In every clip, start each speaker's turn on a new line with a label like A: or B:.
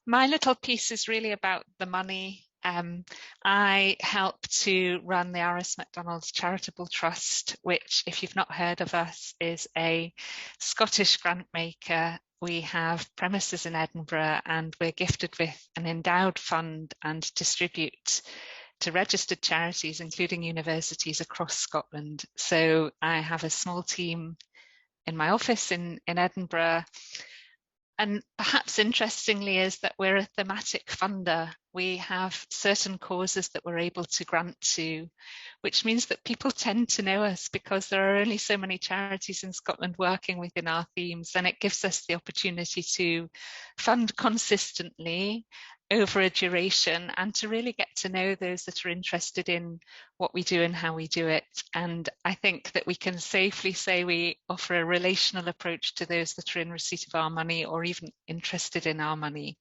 A: My little piece is really about the money. I help to run the RS McDonald's Charitable Trust, which, if you've not heard of us, is a Scottish grant maker. We have premises in Edinburgh and we're gifted with an endowed fund and distribute to registered charities, including universities across Scotland. So I have a small team in my office in Edinburgh. And perhaps interestingly is that we're a thematic funder. We have certain causes that we're able to grant to, which means that people tend to know us because there are only so many charities in Scotland working within our themes, and it gives us the opportunity to fund consistently over a duration and to really get to know those that are interested in what we do and how we do it. And I think that we can safely say we offer a relational approach to those that are in receipt of our money or even interested in our money.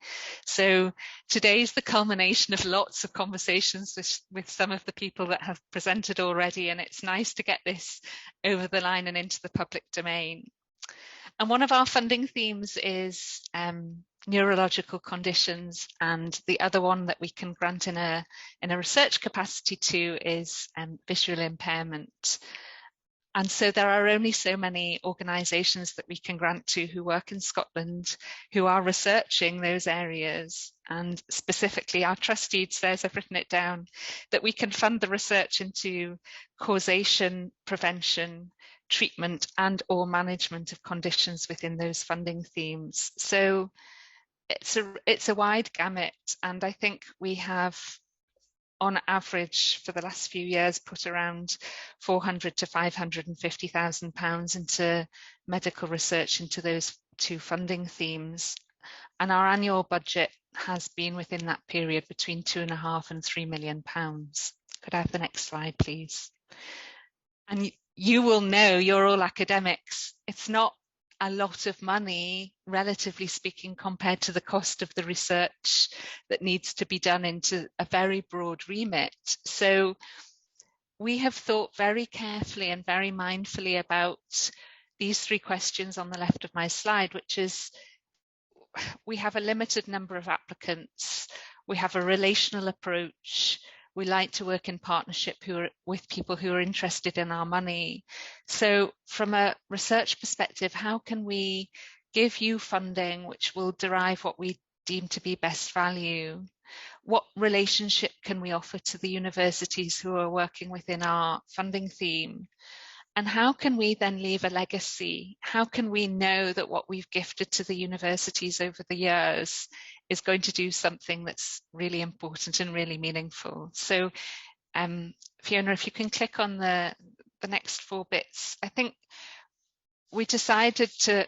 A: So today's the culmination of lots of conversations with some of the people that have presented already, and it's nice to get this over the line and into the public domain. And one of our funding themes is neurological conditions, and the other one that we can grant in a research capacity to is visual impairment. And so there are only so many organisations that we can grant to who work in Scotland who are researching those areas. And specifically our trustee says, I've written it down, that we can fund the research into causation, prevention, treatment and or management of conditions within those funding themes. So it's a wide gamut, and I think we have on average for the last few years put around 400 to 550,000 pounds into medical research into those two funding themes, and our annual budget has been within that period between £2.5 and £3 million. Could I have the next slide, please? And you will know, you're all academics, it's not a lot of money, relatively speaking, compared to the cost of the research that needs to be done into a very broad remit. So we have thought very carefully and very mindfully about these three questions on the left of my slide, which is, we have a limited number of applicants, we have a relational approach, we like to work in partnership with people who are interested in our money. So from a research perspective, how can we give you funding which will derive what we deem to be best value? What relationship can we offer to the universities who are working within our funding theme? And how can we then leave a legacy? How can we know that what we've gifted to the universities over the years is going to do something that's really important and really meaningful? So Fiona, if you can click on the next four bits. I think we decided to,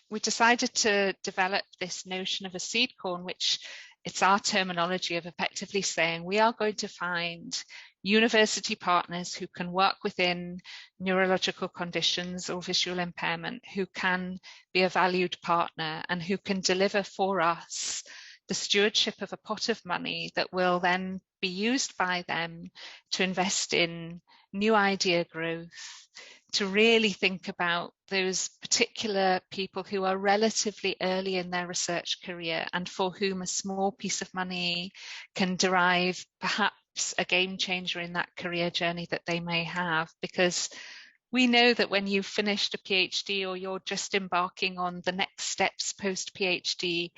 A: we decided to develop this notion of a seed corn, which it's our terminology of effectively saying we are going to find university partners who can work within neurological conditions or visual impairment, who can be a valued partner and who can deliver for us the stewardship of a pot of money that will then be used by them to invest in new idea growth, to really think about those particular people who are relatively early in their research career and for whom a small piece of money can derive perhaps a game changer in that career journey that they may have. Because we know that when you've finished a PhD or you're just embarking on the next steps post PhD,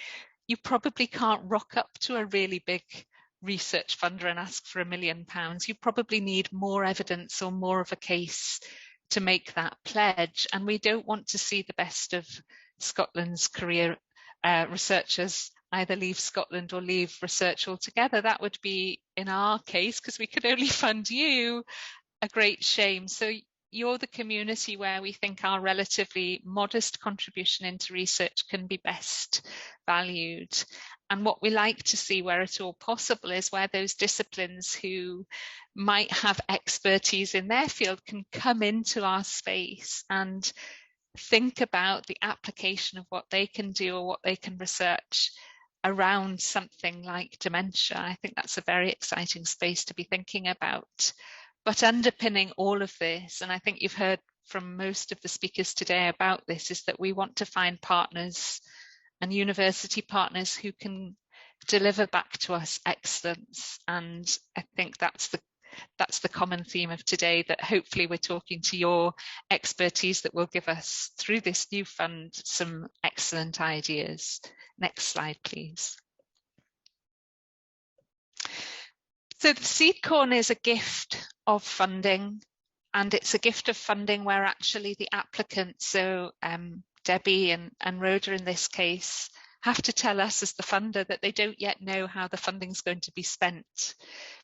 A: you probably can't rock up to a really big research funder and ask for £1 million. You probably need more evidence or more of a case to make that pledge. And we don't want to see the best of Scotland's career researchers either leave Scotland or leave research altogether. That would be, in our case, because we could only fund you, a great shame. So you're the community where we think our relatively modest contribution into research can be best valued. And what we like to see, where at all possible, is where those disciplines who might have expertise in their field can come into our space and think about the application of what they can do or what they can research around something like dementia. I think that's a very exciting space to be thinking about. But underpinning all of this, and I think you've heard from most of the speakers today about this, is that we want to find partners and university partners who can deliver back to us excellence. And I think that's the common theme of today, that hopefully we're talking to your expertise that will give us, through this new fund, some excellent ideas. Next slide, please. So the Seed Corn is a gift of funding, and it's a gift of funding where actually the applicants, so Debbie and Rhoda in this case, have to tell us as the funder that they don't yet know how the funding's going to be spent,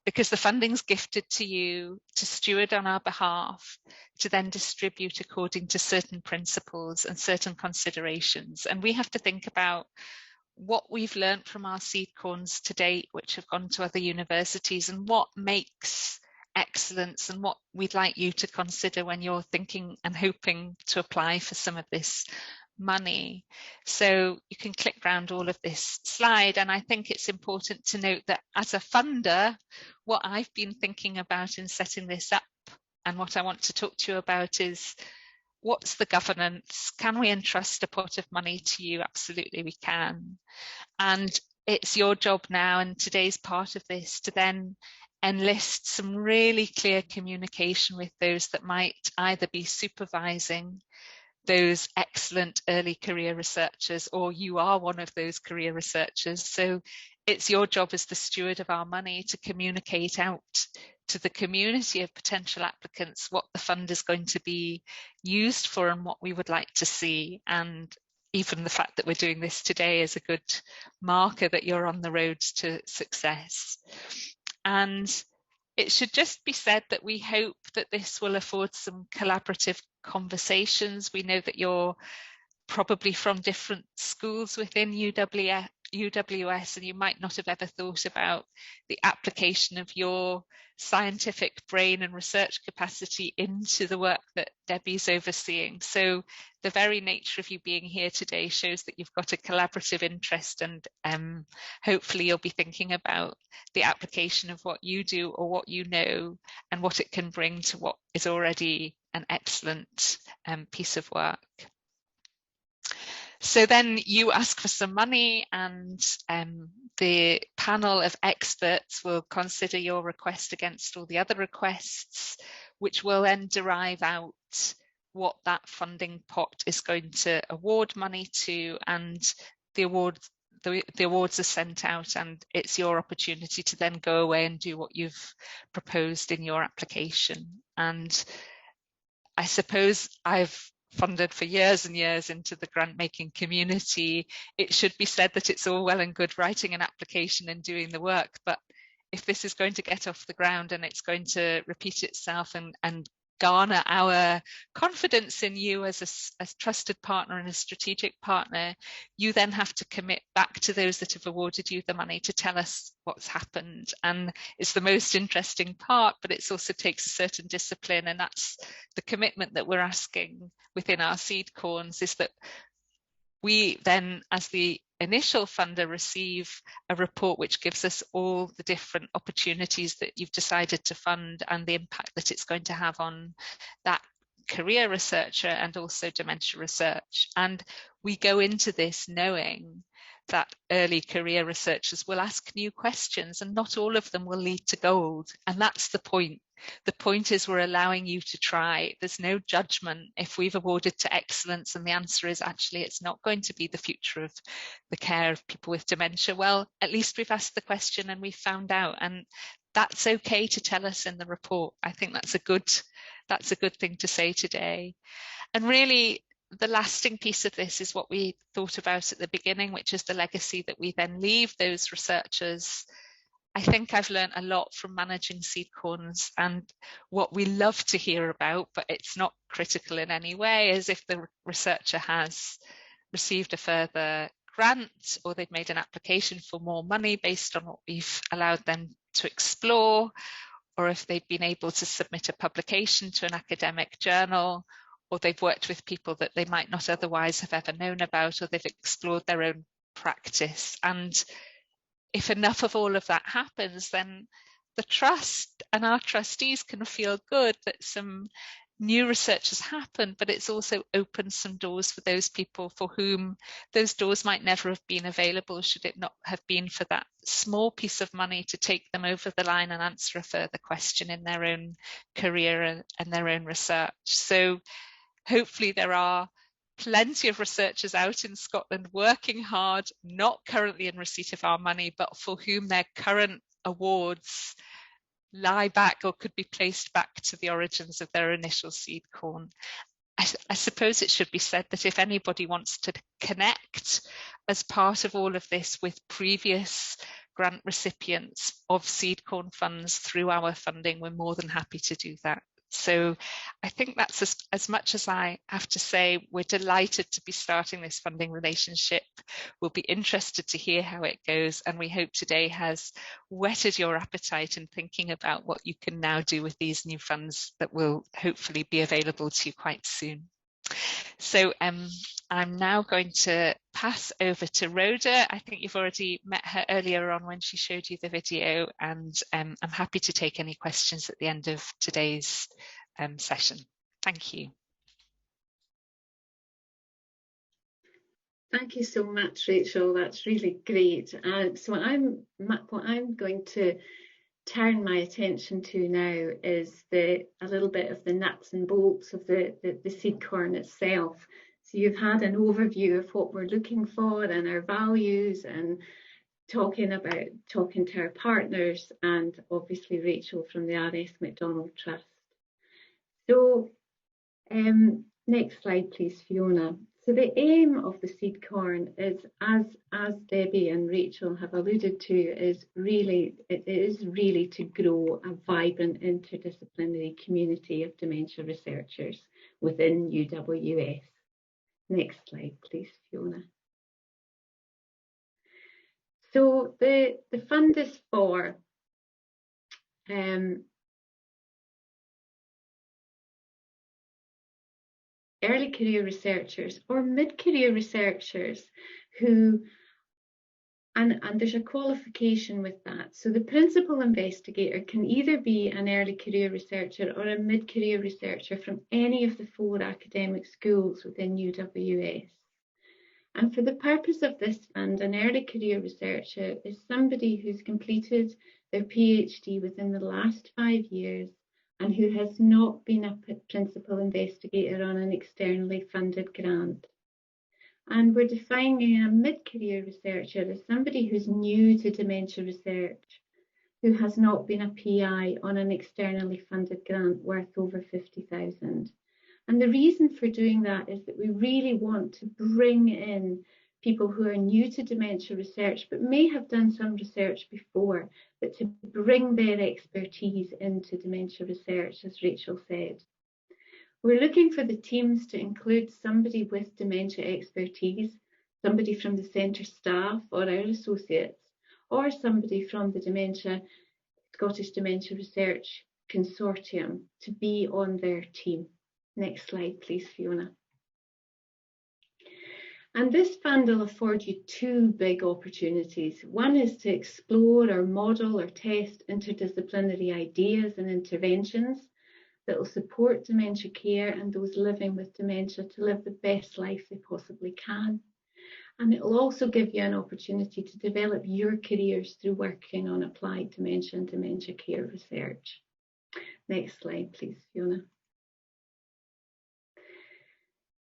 A: because the funding's gifted to you to steward on our behalf, to then distribute according to certain principles and certain considerations. And we have to think about what we've learned from our seed corns to date, which have gone to other universities, and what makes excellence, and what we'd like you to consider when you're thinking and hoping to apply for some of this money. So you can click around all of this slide, and I think it's important to note that as a funder, what I've been thinking about in setting this up, and what I want to talk to you about, is what's the governance? Can we entrust a pot of money to you? Absolutely we can. And it's your job now, and today's part of this, to then enlist some really clear communication with those that might either be supervising those excellent early career researchers, or you are one of those career researchers. So it's your job as the steward of our money to communicate out to the community of potential applicants what the fund is going to be used for and what we would like to see. And even the fact that we're doing this today is a good marker that you're on the road to success. And it should just be said that we hope that this will afford some collaborative conversations. We know that you're probably from different schools within UWS, and you might not have ever thought about the application of your scientific brain and research capacity into the work that Debbie's overseeing. So the very nature of you being here today shows that you've got a collaborative interest, and hopefully you'll be thinking about the application of what you do or what you know, and what it can bring to what is already an excellent piece of work. So then you ask for some money, and the panel of experts will consider your request against all the other requests, which will then derive out what that funding pot is going to award money to, and the awards are sent out, and it's your opportunity to then go away and do what you've proposed in your application. And I suppose I've funded for years and years into the grant making community. It should be said that it's all well and good writing an application and doing the work, but if this is going to get off the ground and it's going to repeat itself and garner our confidence in you as a trusted partner and a strategic partner, you then have to commit back to those that have awarded you the money to tell us what's happened. And it's the most interesting part, but it also takes a certain discipline, and that's the commitment that we're asking within our seed corns, is that we then, as the initial funder, receive a report which gives us all the different opportunities that you've decided to fund and the impact that it's going to have on that career researcher and also dementia research. And we go into this knowing that early career researchers will ask new questions, and not all of them will lead to gold. And that's the point. The point is we're allowing you to try. There's no judgment. If we've awarded to excellence and the answer is actually it's not going to be the future of the care of people with dementia, well, at least we've asked the question and we've found out, and that's okay to tell us in the report. I think that's a good thing to say today. And really, the lasting piece of this is what we thought about at the beginning, which is the legacy that we then leave those researchers. I think I've learned a lot from managing seed corns, and what we love to hear about, but it's not critical in any way, is if the researcher has received a further grant, or they've made an application for more money based on what we've allowed them to explore, or if they've been able to submit a publication to an academic journal, or they've worked with people that they might not otherwise have ever known about, or they've explored their own practice. And if enough of all of that happens, then the trust and our trustees can feel good that some new research has happened, but it's also opened some doors for those people for whom those doors might never have been available should it not have been for that small piece of money to take them over the line and answer a further question in their own career and their own research. So hopefully there are plenty of researchers out in Scotland working hard, not currently in receipt of our money, but for whom their current awards lie back or could be placed back to the origins of their initial seed corn. I suppose it should be said that if anybody wants to connect as part of all of this with previous grant recipients of seed corn funds through our funding, we're more than happy to do that. So I think that's as much as I have to say. We're delighted to be starting this funding relationship. We'll be interested to hear how it goes, and we hope today has whetted your appetite in thinking about what you can now do with these new funds that will hopefully be available to you quite soon. So I'm now going to pass over to Rhoda. I think you've already met her earlier on when she showed you the video, and I'm happy to take any questions at the end of today's session. Thank you.
B: Thank you so much, Rachel. That's really great. So what I'm going to turn my attention to now is a little bit of the nuts and bolts of the seed corn itself. So you've had an overview of what we're looking for and our values, and talking to our partners, and obviously Rachel from the R.S. McDonald Trust. So next slide, please, Fiona. So the aim of the seed corn is, as Debbie and Rachel have alluded to, is really to grow a vibrant interdisciplinary community of dementia researchers within UWS. Next slide, please, Fiona. So the fund is for early career researchers or mid-career researchers who, and there's a qualification with that. So the principal investigator can either be an early career researcher or a mid-career researcher from any of the 4 academic schools within UWS. And for the purpose of this fund, an early career researcher is somebody who's completed their PhD within the last 5 years and who has not been a principal investigator on an externally funded grant. And we're defining a mid-career researcher as somebody who's new to dementia research, who has not been a PI on an externally funded grant worth over 50,000. And the reason for doing that is that we really want to bring in people who are new to dementia research, but may have done some research before, but to bring their expertise into dementia research, as Rachel said. We're looking for the teams to include somebody with dementia expertise, somebody from the centre staff or our associates, or somebody from the Scottish Dementia Research Consortium to be on their team. Next slide, please, Fiona. And this fund will afford you 2 big opportunities. One is to explore or model or test interdisciplinary ideas and interventions that will support dementia care and those living with dementia to live the best life they possibly can. And it will also give you an opportunity to develop your careers through working on applied dementia and dementia care research. Next slide, please, Fiona.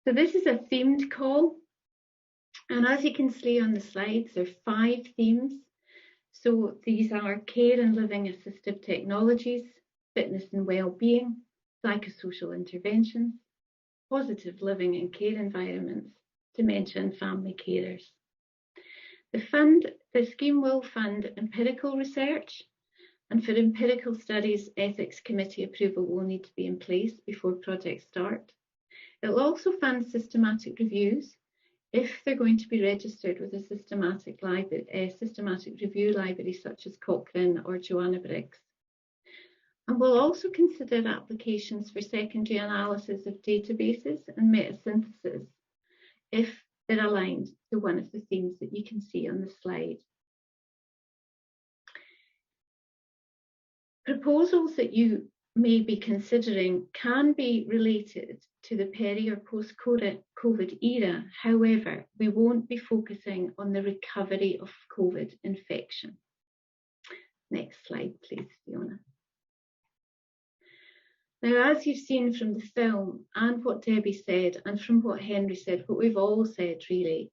B: So this is a themed call. And as you can see on the slides, there are 5 themes. So these are care and living assistive technologies, fitness and well-being, psychosocial interventions, positive living and care environments, dementia and family carers. The scheme will fund empirical research, and for empirical studies, ethics committee approval will need to be in place before projects start. It will also fund systematic reviews if they're going to be registered with a systematic review library such as Cochrane or Joanna Briggs. And we'll also consider applications for secondary analysis of databases and metasynthesis if they're aligned to one of the themes that you can see on the slide. Proposals that you may be considering can be related to the peri or post-COVID era. However, we won't be focusing on the recovery of COVID infection. Next slide, please, Fiona. Now, as you've seen from the film and what Debbie said, and from what Henry said, what we've all said really,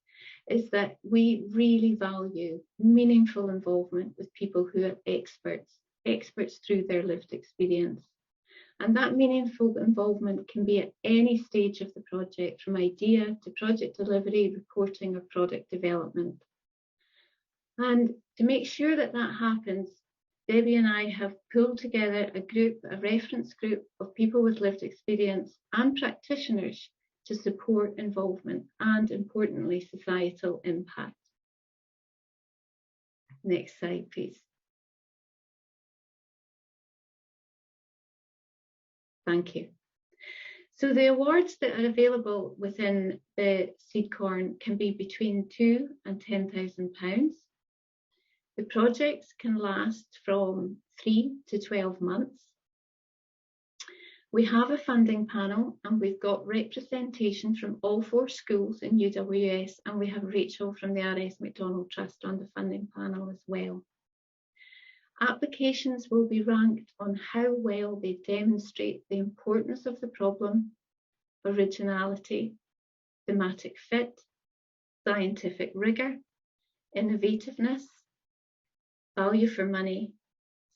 B: is that we really value meaningful involvement with people who are experts through their lived experience. And that meaningful involvement can be at any stage of the project, from idea to project delivery, reporting, or product development. And to make sure that that happens, Debbie and I have pulled together a reference group of people with lived experience and practitioners to support involvement and, importantly, societal impact. Next slide, please. Thank you. So the awards that are available within the Seed Corn can be between £2,000 and £10,000. The projects can last from 3 to 12 months. We have a funding panel, and we've got representation from all 4 schools in UWS, and we have Rachel from the R.S. Macdonald Trust on the funding panel as well. Applications will be ranked on how well they demonstrate the importance of the problem, originality, thematic fit, scientific rigour, innovativeness, value for money,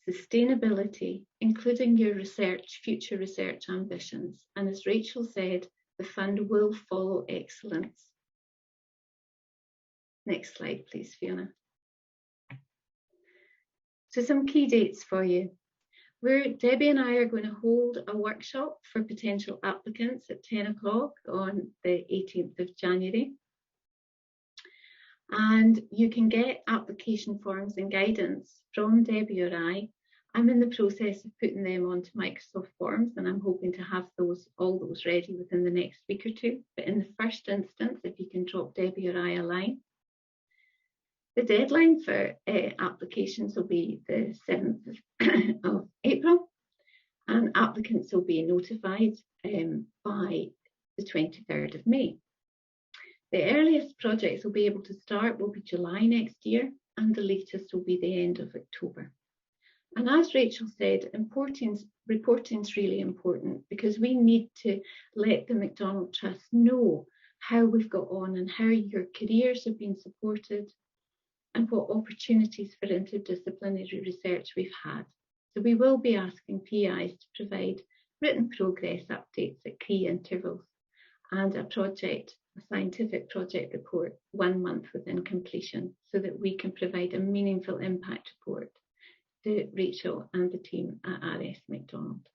B: sustainability, including your future research ambitions. And as Rachel said, the fund will follow excellence. Next slide, please, Fiona. So some key dates for you. Debbie and I are going to hold a workshop for potential applicants at 10 o'clock on the 18th of January. And you can get application forms and guidance from Debbie or I. I'm in the process of putting them onto Microsoft Forms, and I'm hoping to have all those ready within the next week or 2. But in the first instance, if you can drop Debbie or I a line. The deadline for applications will be the 7th of April, and applicants will be notified by the 23rd of May. The earliest projects will be able to start will be July next year, and the latest will be the end of October. And as Rachel said, reporting is really important, because we need to let the Macdonald Trust know how we've got on and how your careers have been supported, and what opportunities for interdisciplinary research we've had. So we will be asking PIs to provide written progress updates at key intervals, and a scientific project report 1 month within completion, so that we can provide a meaningful impact report to Rachel and the team at R.S. Macdonald.